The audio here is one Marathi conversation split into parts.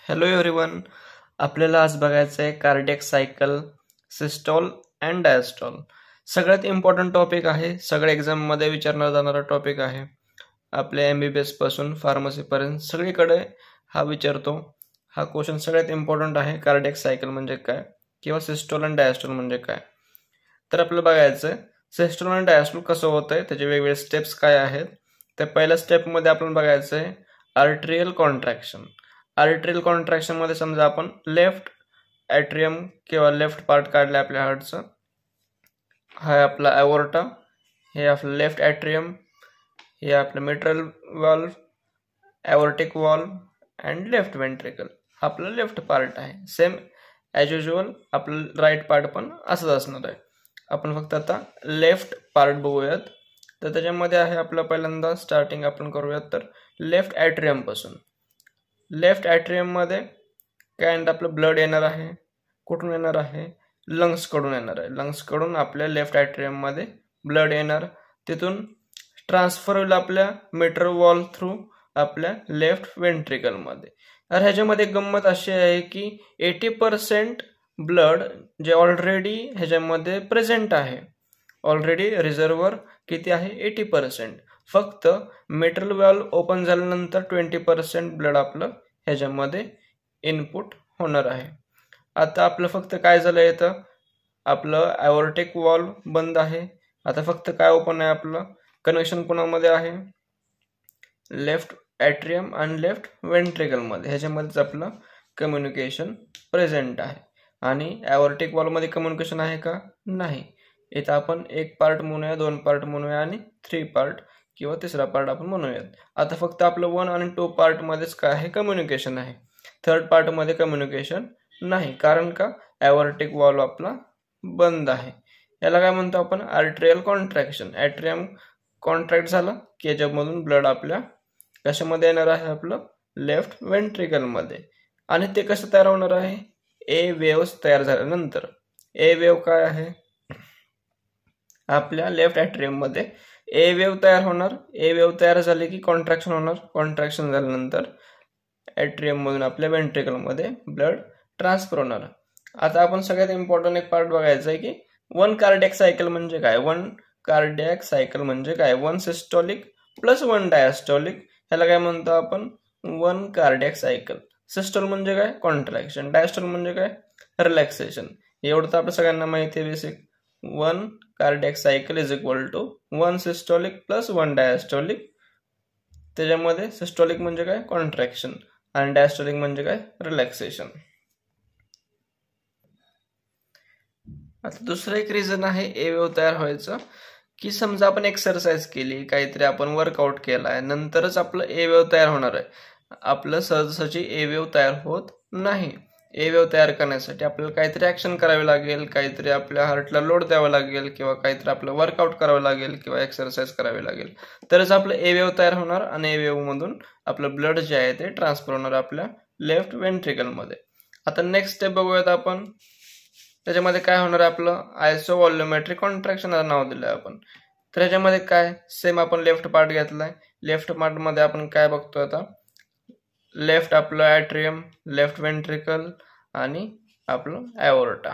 Hello everyone. आपल्याला आज बघायचं आहे कार्डियक सायकल, सिस्टॉल अँड डायस्टॉल. सगळ्यात इम्पॉर्टंट टॉपिक आहे, सगळ्या एक्झाममध्ये विचारला जाणारा टॉपिक आहे. आपल्या MBBS पासून फार्मसीपर्यंत सगळीकडे हा विचारतो. हा क्वेश्चन सगळ्यात इम्पॉर्टंट आहे. कार्डियक सायकल म्हणजे काय किंवा सिस्टॉल अँड डायस्टॉल म्हणजे काय. तर आपल्याला बघायचं आहे सिस्टॉल अँड डायस्टॉल कसं होतंय, त्याचे वेगवेगळे स्टेप्स काय आहेत. तर पहिल्या स्टेपमध्ये आपण बघायचं आहे आर्टेरियल कॉन्ट्रॅक्शन. आर्टेरियल कॉन्ट्रॅक्शन मध्ये समजा आपण लेफ्ट ॲट्रियम किंवा लेफ्ट पार्ट काढला आपल्या हार्टचं. हा आपला ॲओर्टा, हे आपलं लेफ्ट ॲट्रियम, हे आपलं mitral valve, aortic valve and left ventricle. आपलं लेफ्ट पार्ट आहे. सेम ॲज युजल आपलं राईट पार्ट पण असंच असणार आहे. आपण फक्त आता लेफ्ट पार्ट बघूयात. तर त्याच्यामध्ये आहे आपलं पहिल्यांदा स्टार्टिंग आपण करूयात तर लेफ्ट ॲट्रियम पासून. लेफ्ट ॲट्रियम मध्ये काय आपलं ब्लड येणार आहे. कुठून येणार आहे? लंग्स कडून येणार आहे. लंग्स कडून आपल्या लेफ्ट ॲट्रियम मध्ये ब्लड येणार. तिथून ट्रान्सफर होईल आपल्या मिट्रल वॉल थ्रू आपल्या लेफ्ट वेंट्रिकल मध्ये. तर ह्याच्यामध्ये गंमत अशी आहे की 80% ब्लड जे ऑलरेडी ह्याच्यामध्ये प्रेझेंट आहे. ऑलरेडी रिझर्व्हर किती आहे? 80%. फक्त मिट्रल वॉल्व ओपन झाल्यानंतर 20% ब्लड आपलं ह्याच्यामध्ये इनपुट होणार आहे. आता आपलं फक्त काय झालं इथं, आपलं ॲओर्टिक वॉल्व बंद आहे. आता फक्त काय ओपन आहे? आपलं कनेक्शन कोणामध्ये आहे? लेफ्ट ॲट्रियम आणि लेफ्ट वेंट्रिकल मध्ये. ह्याच्यामध्येच आपलं कम्युनिकेशन प्रेझेंट आहे. आणि ॲओर्टिक वॉल्व मध्ये कम्युनिकेशन आहे का? नाही. इथं आपण एक पार्ट म्हणूया, 2 पार्ट म्हणूया आणि 3 पार्ट किंवा तिसरा पार्ट आपण म्हणूयात. आता फक्त आपलं 1 आणि 2 पार्ट मध्येच काय आहे? कम्युनिकेशन आहे. थर्ड पार्ट मध्ये कम्युनिकेशन नाही. कारण का? ॲओर्टिक वॉल्व आपला बंद आहे. याला काय म्हणतो आपण? Arterial contraction. ॲट्रियम कॉन्ट्रॅक्ट झाला की याच्यामधून ब्लड आपल्या कशामध्ये येणार आहे? आपलं लेफ्ट वेंट्रिकल मध्ये. आणि ते कसं तयार होणार आहे? ए वेव्स तयार झाल्यानंतर. ए वेव्ह काय आहे? आपल्या लेफ्ट ॲट्रियम मध्ये ए वेव्ह तयार होणार. ए वेव्ह तयार झाली की कॉन्ट्रॅक्शन होणार. कॉन्ट्रॅक्शन झाल्यानंतर ॲट्रियम मधून आपल्या वेंट्रिकल मध्ये ब्लड ट्रान्सफर होणार. आता आपण सगळ्यात इम्पॉर्टंट एक पार्ट बघायचा आहे की वन कार्डियक सायकल म्हणजे काय. वन कार्डियक सायकल म्हणजे काय? 1 सिस्टोलिक प्लस 1 डायस्टोलिक. ह्याला काय म्हणतो आपण? One cardiac cycle. सिस्टोल म्हणजे काय? कॉन्ट्रॅक्शन. डायस्टोल म्हणजे काय? रिलॅक्सेशन. एवढं तर आपल्या सगळ्यांना माहिती आहे basic. 1 cardiac cycle is equal to 1 systolic plus 1 diastolic. त्याच्यामध्ये सिस्टोलिक म्हणजे काय? कॉन्ट्रॅक्शन आणि डायस्टोलिक म्हणजे काय? रिलॅक्सेशन. आता दुसरं एक रिझन आहे ए वेव्ह तयार व्हायचं की समजा आपण एक्सरसाइज केली, काहीतरी आपण वर्कआउट केलाय, नंतरच आपलं ए वेव्ह तयार होणार आहे. आपलं सहजासहजी ए वेव्ह तयार होत नाही. ए वेव्ह तयार करण्यासाठी आपल्याला काहीतरी ॲक्शन करावी लागेल, काहीतरी आपल्या हार्टला लोड द्यावा लागेल किंवा काहीतरी आपलं वर्कआउट करावं लागेल किंवा एक्सरसाइज करावी लागेल. तरच आपलं ए वेव्ह तयार होणार आणि ए वेव्ह मधून आपलं ब्लड जे आहे ते ट्रान्सफर होणार आपल्या लेफ्ट वेंट्रिकल मध्ये. आता नेक्स्ट स्टेप बघूयात आपण. त्याच्यामध्ये काय होणार आहे? आपलं आयसोव्हॉल्युमेट्रिक कॉन्ट्रॅक्शन नाव दिलंय आपण. तर ह्याच्यामध्ये काय? सेम आपण लेफ्ट पार्ट घेतलाय. लेफ्ट पार्ट मध्ये आपण काय बघतोय आता? लेफ्ट आपलं ॲट्रियम, लेफ्ट वेंट्रिकल आणि आपलं ॲओर्टा.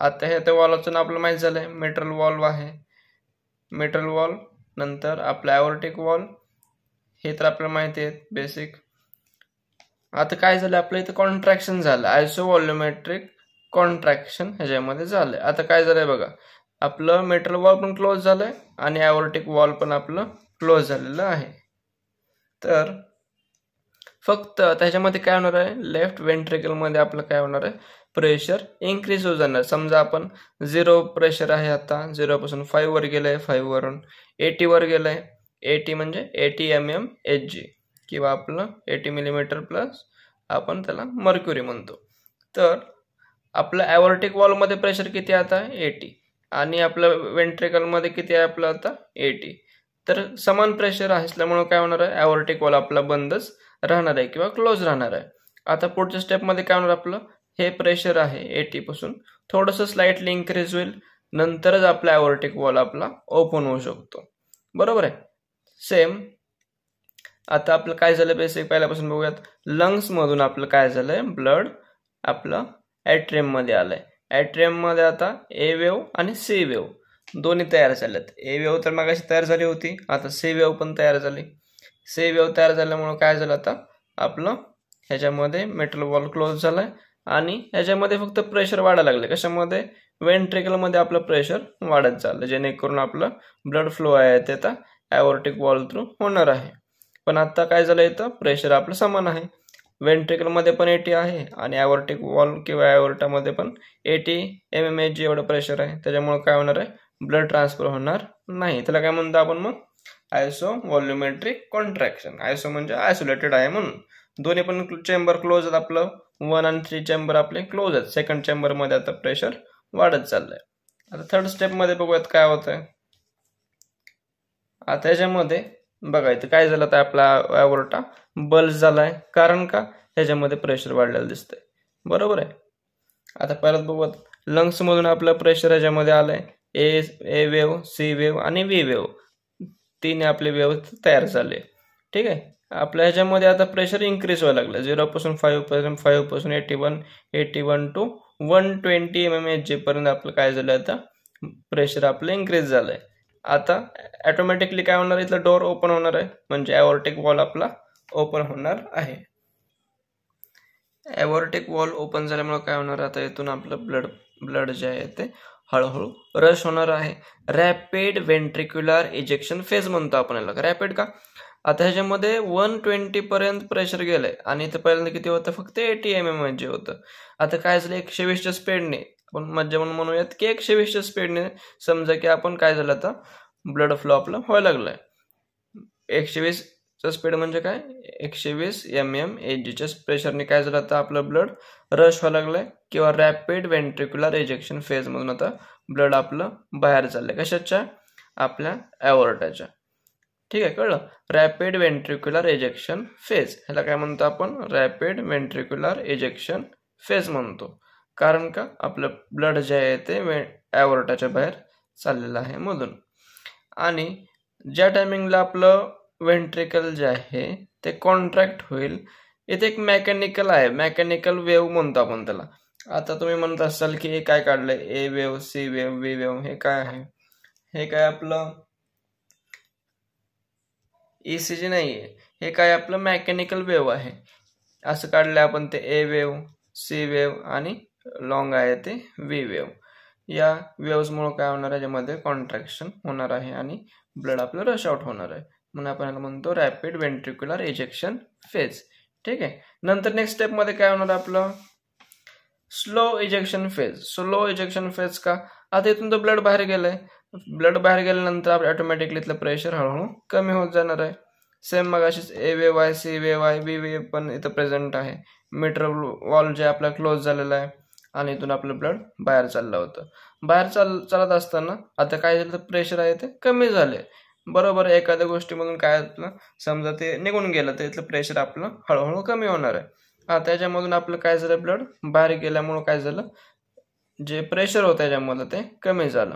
आता हे त्या वॉल्वचं आपलं माहित झालंय मिट्रल वॉल्व आहे. मिट्रल वॉल्व नंतर आपलं ॲओर्टिक वॉल्व, हे तर आपल्याला माहिती आहे बेसिक. आता काय झालं? आपलं इथं कॉन्ट्रॅक्शन झालं. आयसोव्हॉल्युमेट्रिक कॉन्ट्रॅक्शन ह्याच्यामध्ये झालंय. आता काय झालंय बघा, आपलं मिट्रल वॉल पण क्लोज झालंय आणि ॲओर्टिक वॉल पण आपलं क्लोज झालेलं आहे. तर फक्त त्याच्यामध्ये काय होणार आहे? लेफ्ट वेंट्रिकल मध्ये आपलं काय होणार आहे? प्रेशर इन्क्रीज होत जाणार. समजा आपण 0 प्रेशर आहे, आता 0 पासून 5 वर गेलंय, 5 वरून 80 वर गेलंय. 80 म्हणजे 80 mmHg किंवा आपलं 80 मिलीमीटर प्लस आपण त्याला मर्क्युरी म्हणतो. तर आपलं ॲओर्टिक वॉल मध्ये प्रेशर किती आता? 80. आणि आपलं वेंट्रिकल मध्ये किती आहे आपलं आता? 80. तर समान प्रेशर असल्यामुळे काय होणार आहे? ॲओर्टिक वॉल आपला बंदच राहणार आहे किंवा क्लोज राहणार आहे. आता पुढच्या स्टेप मध्ये काय होणार? आपलं हे प्रेशर आहे 80 पासून थोडंसं स्लाइटली इन्क्रीज होईल, नंतरच आपला ॲओर्टिक वॉल आपला ओपन होऊ शकतो. बरोबर आहे. सेम आता आपलं काय झालं बेसिक पहिल्यापासून बघूयात. लंग्स मधून आपलं काय झालंय, ब्लड आपलं ॲट्रियम मध्ये आलंय. ॲट्रियम मध्ये आता ए वेव्ह आणि सी वेव्ह दोन्ही तयार झालेत. ए वेव्ह तर मगाशी तयार झाली होती, आता सी वेव्ह पण तयार झाली. सी वेव्ह तयार झाल्यामुळे काय झालं, आता आपलं ह्याच्यामध्ये मेटल वॉल क्लोज झालाय आणि ह्याच्यामध्ये फक्त प्रेशर वाढायला लागले. कशामध्ये, वेंट्रिकल मध्ये आपलं प्रेशर वाढत चाललं, जेणेकरून आपलं ब्लड फ्लो आहे ते आता ॲओर्टिक वॉल थ्रू होणार आहे. पण आता काय झालं, इथं प्रेशर आपलं समान आहे. वेंट्रिकल मध्ये पण 80 आहे आणि ॲओर्टिक वॉल किंवा ॲओर्टामध्ये पण 80 mmHg एवढं प्रेशर आहे. त्याच्यामुळे काय होणार आहे, ब्लड ट्रान्सफर होणार नाही. त्याला काय म्हणतो आपण मग, आयसो व्हॉल्युमेट्रिक कॉन्ट्रॅक्शन. आयसो म्हणजे आयसोलेटेड आहे म्हणून. दोन्ही पण चेंबर क्लोज आहेत, आपलं 1 आणि 3 चेंबर आपले क्लोज आहेत. सेकंड चेंबर मध्ये आता प्रेशर वाढत चाललंय. आता थर्ड स्टेप मध्ये बघूयात काय होतंय. आता याच्यामध्ये बघा इथं काय झालं, तर आपला ॲओर्टा बल्ज झालाय. कारण का, ह्याच्यामध्ये प्रेशर वाढलेलं दिसतंय. बरोबर आहे. आता परत बघूयात, लंग्स मधून आपलं प्रेशर ह्याच्यामध्ये आलंय. ए वेव्ह, सी वेव्ह आणि व्ही वेव्ह, तीन आपले वेव्ह तयार झाले. ठीक आहे. आपल्या ह्याच्यामध्ये आता प्रेशर इन्क्रीज व्हायला लागलं. 0 पासून 5 पासून 81 टू 120 mmHg पर्यंत आपलं काय झालं, आता प्रेशर आपलं इन्क्रीज झालंय. आता ऑटोमॅटिकली काय होणार, इथलं डोअर ओपन होणार आहे, म्हणजे ॲओर्टिक वॉल आपला ओपन होणार आहे. ॲओर्टिक वॉल ओपन झाल्यामुळे काय होणार, आता इथून आपलं ब्लड जे आहे ते हळूहळू रश होणार आहे. रॅपिड वेंट्रिक्युलर इजेक्शन फेज म्हणतो आपण याला. रॅपिड का, आता ह्याच्यामध्ये 120 पर्यंत प्रेशर गेलंय आणि इथं पहिल्यांदा किती होतं, फक्त 80 mmHg होतं. आता काय झालं, 120च्या स्पीडने आपण मज्जा म्हणून म्हणूयात की 120च्या स्पीडने समजा की आपण काय झालं, आता ब्लड फ्लो आपलं व्हायला लागलाय. 120 स्पीड म्हणजे काय, 120 mmHgच्या प्रेशरने काय झालं, आता आपलं ब्लड रश व्हायला लागलंय किंवा रॅपिड वेंट्रिक्युलर इजेक्शन फेज मधून आता ब्लड आपलं बाहेर चाललंय. कशाच्या, आपल्या ॲओर्टाच्या. ठीक आहे, कळलं. रॅपिड वेंट्रिक्युलर इजेक्शन फेज, ह्याला काय म्हणतो आपण, रॅपिड वेंट्रिक्युलर इजेक्शन फेज म्हणतो. कारण का, आपलं ब्लड जे आहे ते ॲओर्टाच्या बाहेर चाललेलं आहे मधून. आणि ज्या टायमिंगला आपलं वेंट्रिकल जे आहे ते कॉन्ट्रॅक्ट होईल, इथे एक मेकॅनिकल आहे, मेकॅनिकल वेव्ह म्हणतो आपण त्याला. आता तुम्ही म्हणत असाल की हे काय काढलंय, A wave, C wave, V wave, हे काय आहे, हे काय आपलं ECG नाहीये, हे काय आपलं मेकॅनिकल वेव्ह आहे. असं काढलंय आपण ते ए वेव्ह, सी वेव्ह आणि लॉंग आहे ते व्ही वेव्ह. या वेव्हजमुळे काय होणार आहे, याच्यामध्ये कॉन्ट्रॅक्शन होणार आहे आणि ब्लड आपलं रश आउट होणार आहे. म्हणून आपण याला म्हणतो रॅपिड वेंट्रिक्युलर इजेक्शन फेज. ठीक आहे. नंतर नेक्स्ट स्टेप मध्ये काय होणार आपलं, slow ejection phase. Slow ejection phase का, आता इथून तर ब्लड बाहेर गेलंय. ब्लड बाहेर गेल्यानंतर आपण ऑटोमॅटिकली इथलं प्रेशर हळूहळू कमी होत जाणार आहे. सेम मग अशीच ए वेव्ह आहे, सी वेव्ह आहे, व्ही वेव्ह पण इथं प्रेझेंट आहे. मीटर वॉल जे आपला क्लोज झालेला आहे आणि इथून आपलं ब्लड बाहेर चाललं होतं. बाहेर चालत असताना आता काय झालं, प्रेशर आहे ते कमी झाले. बरोबर, एखाद्या गोष्टीमधून काय आपलं समजा ते निघून गेलं तर इथलं प्रेशर आपलं हळूहळू कमी होणार आहे. त्याच्यामधून आपलं काय झालं, ब्लड बाहेर गेल्यामुळं काय झालं, जे प्रेशर होतं त्याच्यामध्ये ते कमी झालं.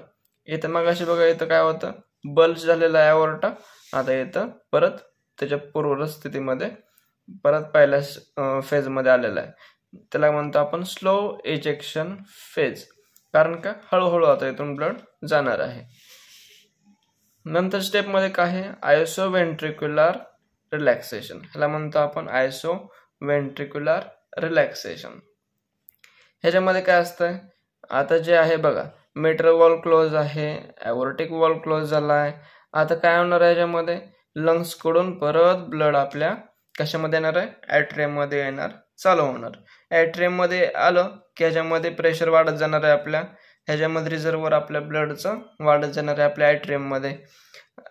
इथं मग अशी बघा, इथं काय होतं, बल्ज झालेला आहे ॲओर्टा. आता इथं परत त्याच्या पूर्व स्थितीमध्ये परत पहिल्या फेजमध्ये आलेला आहे. त्याला म्हणतो आपण स्लो इजेक्शन फेज. कारण का, हळूहळू आता इथून ब्लड जाणार आहे. नंतर स्टेपमध्ये काय आहे, आयसो वेंट्रिक्युलर रिलॅक्सेशन. ह्याला म्हणतो आपण आयसो वेंट्रिक्युलर रिलॅक्सेशन. ह्याच्यामध्ये काय असतंय, आता जे आहे बघा, मीटर वॉल क्लोज आहे, ॲओर्टिक वॉल क्लोज झाला आहे. आता काय होणार आहे, याच्यामध्ये लंग्स कडून परत ब्लड आपल्या कशामध्ये येणार आहे, ॲट्रियम मध्ये येणार, चालू होणार. ॲट्रियम मध्ये आलं की ह्याच्यामध्ये प्रेशर वाढत जाणार आहे, आपल्या ह्याच्यामध्ये रिझर्व्हर आपल्या ब्लडचं वाढत जाणार आहे आपल्या ॲट्रियम मध्ये.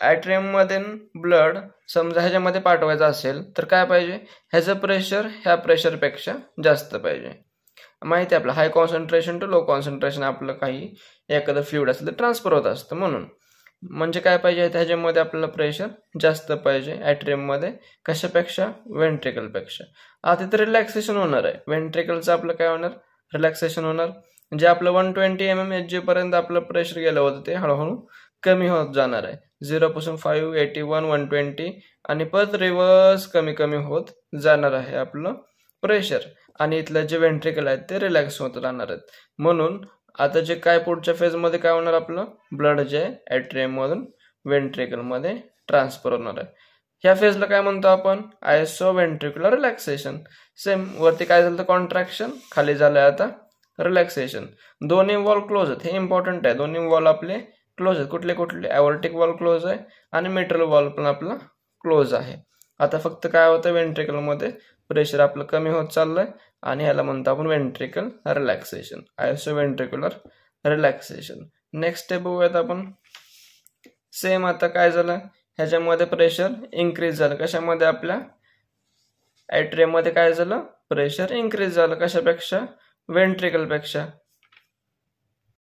ॲट्रियम मध्ये ब्लड समजा ह्याच्यामध्ये पाठवायचं असेल तर काय पाहिजे, ह्याचं प्रेशर ह्या प्रेशरपेक्षा जास्त पाहिजे. माहिती आहे आपलं, हाय कॉन्सन्ट्रेशन टू लो कॉन्सन्ट्रेशन आपलं काही एखादं फ्लुइड असेल तर ट्रान्सफर होत असतं. म्हणून म्हणजे काय पाहिजे, ह्याच्यामध्ये आपल्याला प्रेशर जास्त पाहिजे ॲट्रियम मध्ये, कशापेक्षा, वेंट्रिकलपेक्षा. आता तिथे रिलॅक्सेशन होणार आहे, वेंट्रिकलचं आपलं काय होणार, रिलॅक्सेशन होणार. जे आपलं 120 mmHg पर्यंत आपलं प्रेशर गेलं होतं ते हळूहळू कमी होत जाणार आहे. 0 पासून 5, 81, 120 आणि परत रिव्हर्स कमी कमी होत जाणार आहे आपलं प्रेशर, आणि इथलं जे व्हेंट्रिकल आहेत ते रिलॅक्स होत राहणार आहेत. म्हणून आता जे काय पुढच्या फेजमध्ये काय होणार, आपलं ब्लड जे ॲट्रियम मधून व्हेंट्रिकल मध्ये ट्रान्सफर होणार आहे. ह्या फेजला काय म्हणतो आपण, आयसो व्हेंट्रिक्युलर रिलॅक्सेशन. सेम वरती काय झालं कॉन्ट्रॅक्शन, खाली झालंय आता रिलॅक्सेशन. दोन्ही वॉल क्लोज आहेत, हे इम्पॉर्टंट आहे. दोन्ही वॉल आपले क्लोज आहेत. कुठले कुठले, ॲओर्टिक वॉल क्लोज आहे आणि मिट्रल वॉल पण आपला क्लोज आहे. आता फक्त काय होतं, व्हेंट्रिकल मध्ये प्रेशर आपलं कमी होत चाललंय आणि ह्याला म्हणतो आपण ventricle relaxation, iso ventricular relaxation. Next step बघूयात आपण. सेम आता काय झालं, ह्याच्यामध्ये प्रेशर इन्क्रीज झालं. कशामध्ये, आपल्या ॲट्रियम मध्ये काय झालं, प्रेशर इन्क्रीज झालं. कशापेक्षा, व्हेंट्रिकल पेक्षा.